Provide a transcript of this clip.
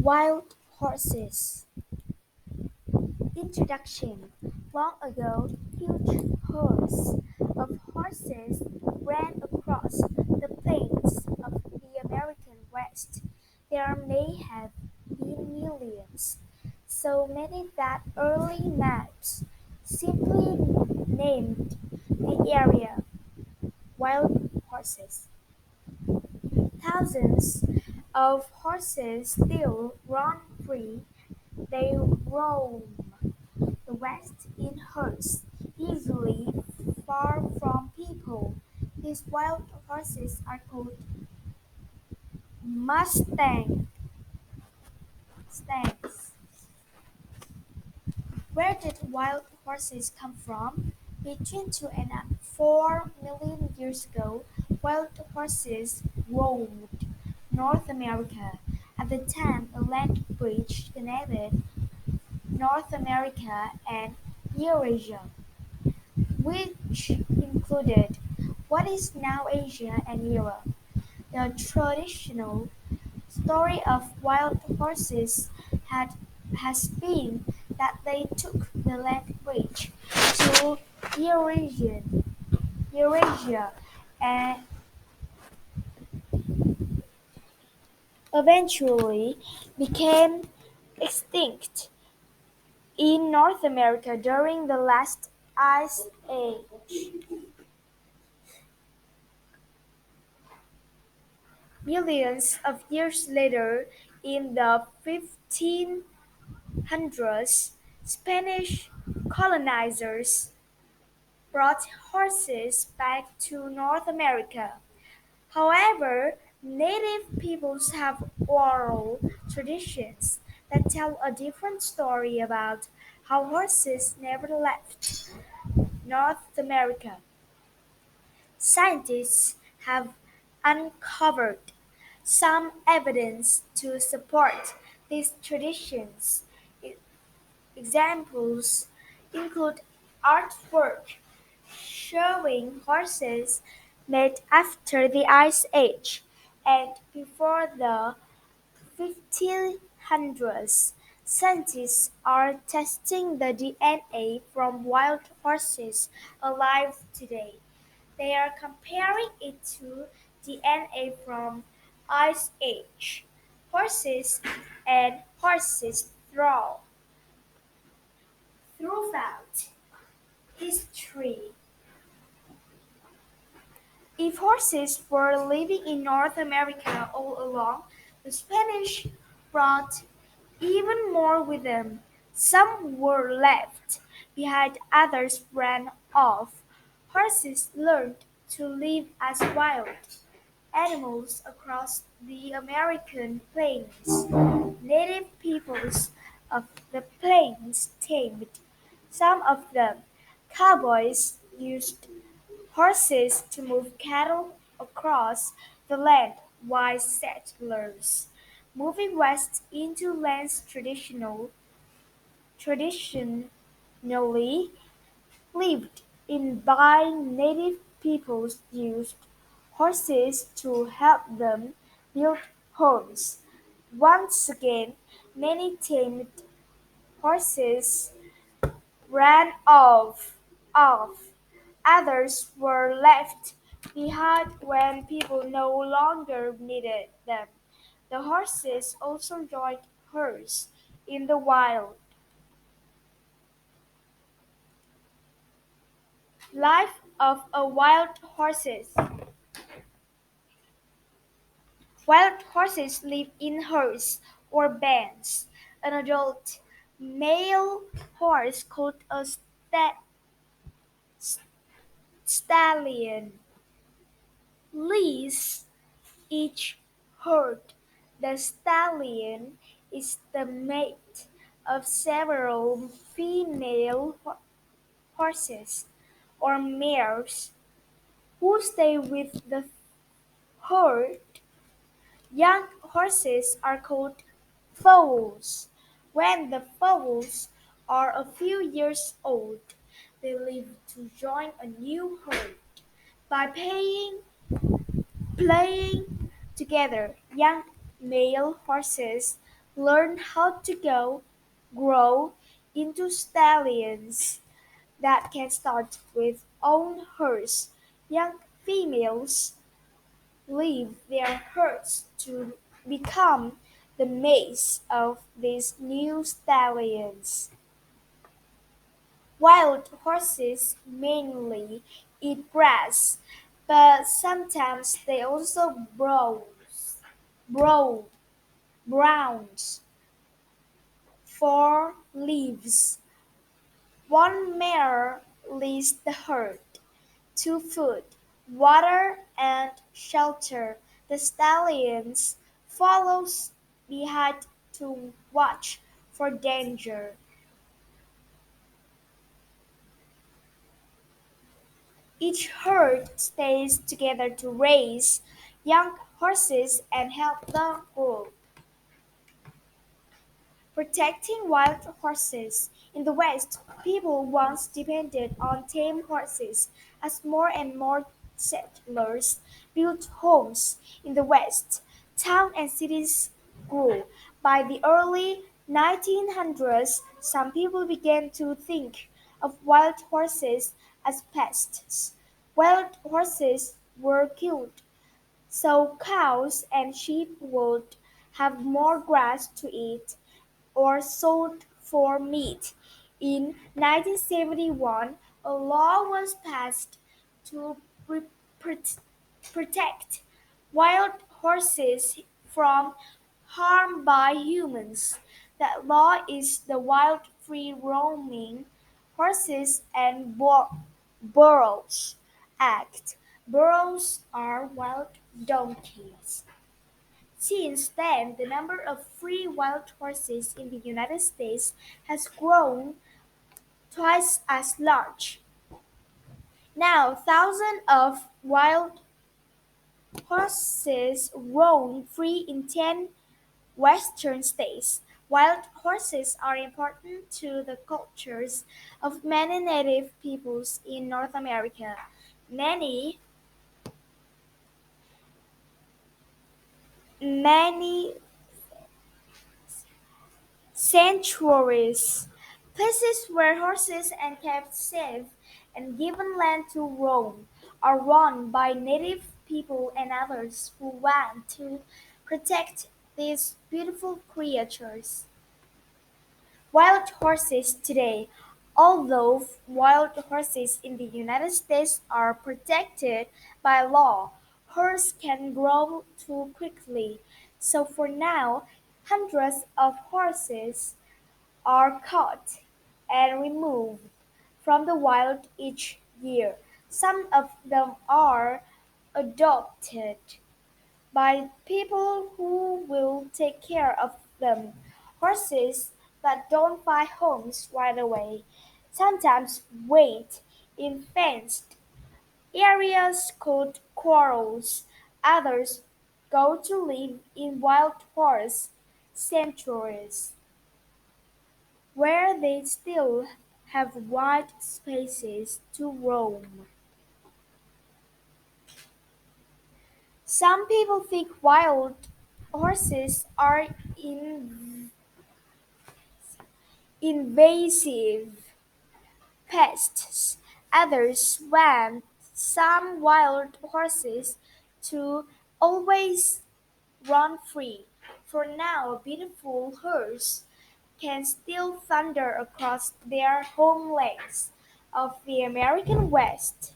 Wild horses. Introduction. Long ago, huge herds of horses ran across the plains of the American West. There may have been millions, so many that early maps simply named the area wild horses. Thousands of horses still run free. They roam the West in herds, usually far from people. These wild horses are called mustangs. Where did wild horses come from? Between 2 and 4 million years ago, wild horses roamed North America. At the time, a land bridge connected North America and Eurasia, which included what is now Asia and Europe. The traditional story of wild horses has been that they took the land bridge to Eurasia and eventually became extinct in North America during the last ice age. Millions of years later, in the 1500s, Spanish colonizers brought horses back to North America. However, native peoples have oral traditions that tell a different story about how horses never left North America. Scientists have uncovered some evidence to support these traditions. Examples include artwork showing horses made after the Ice Age and before the 1500s. Scientists are testing the DNA from wild horses alive today. They are comparing it to DNA from Ice Age horses and horses throughout history. If horses were living in North America all along, the Spanish brought even more with them. Some were left behind, others ran off. Horses learned to live as wild animals across the American plains. Native peoples of the plains tamed some of them. Cowboys used horses to move cattle across the land, while settlers moving west into lands traditionally lived in by native peoples used horses to help them build homes. Once again, many tamed horses ran off. Others were left behind when people no longer needed them. The horses also joined herds in the wild. Life of a wild horses. Wild horses live in herds or bands. An adult male horse called a stallion leads each herd. The stallion is the mate of several female horses or mares who stay with the herd. Young horses are called foals. When the foals are a few years old, they leave to join a new herd. By playing together, young male horses learn how to grow into stallions that can start with own herds. Young females leave their herds to become the mates of these new stallions. Wild horses mainly eat grass, but sometimes they also brow, browse for leaves. One mare leads the herd to food, water, and shelter. The stallions follows behind to watch for danger. Each herd stays together to raise young horses and help the group. Protecting wild horses. In the West, people once depended on tame horses. As more and more settlers built homes in the West, towns and cities grew. By the early 1900s, some people began to think of wild horses as pests. Wild horses were killed so cows and sheep would have more grass to eat or sold for meat. In 1971, a law was passed to pre- pr- protect wild horses from harm by humans. That law is the Wild Free Roaming Horses and Burros Act. Burros are wild donkeys. Since then, the number of free wild horses in the United States has grown twice as large. Now, thousands of wild horses roam free in 10 western states. Wild horses are important to the cultures of many native peoples in North America. Many, many sanctuaries, places where horses are kept safe and given land to roam, are run by native people and others who want to protect these beautiful creatures. Wild horses today. Although wild horses in the United States are protected by law, herds can grow too quickly. So for now, hundreds of horses are caught and removed from the wild each year. Some of them are adopted by people who will take care of them. Horses that don't find homes right away sometimes wait in fenced areas called corrals. Others go to live in wild horse sanctuaries where they still have wide spaces to roam. Some people think wild horses are invasive pests. Others want some wild horses to always run free. For now, beautiful herds can still thunder across their homelands of the American West.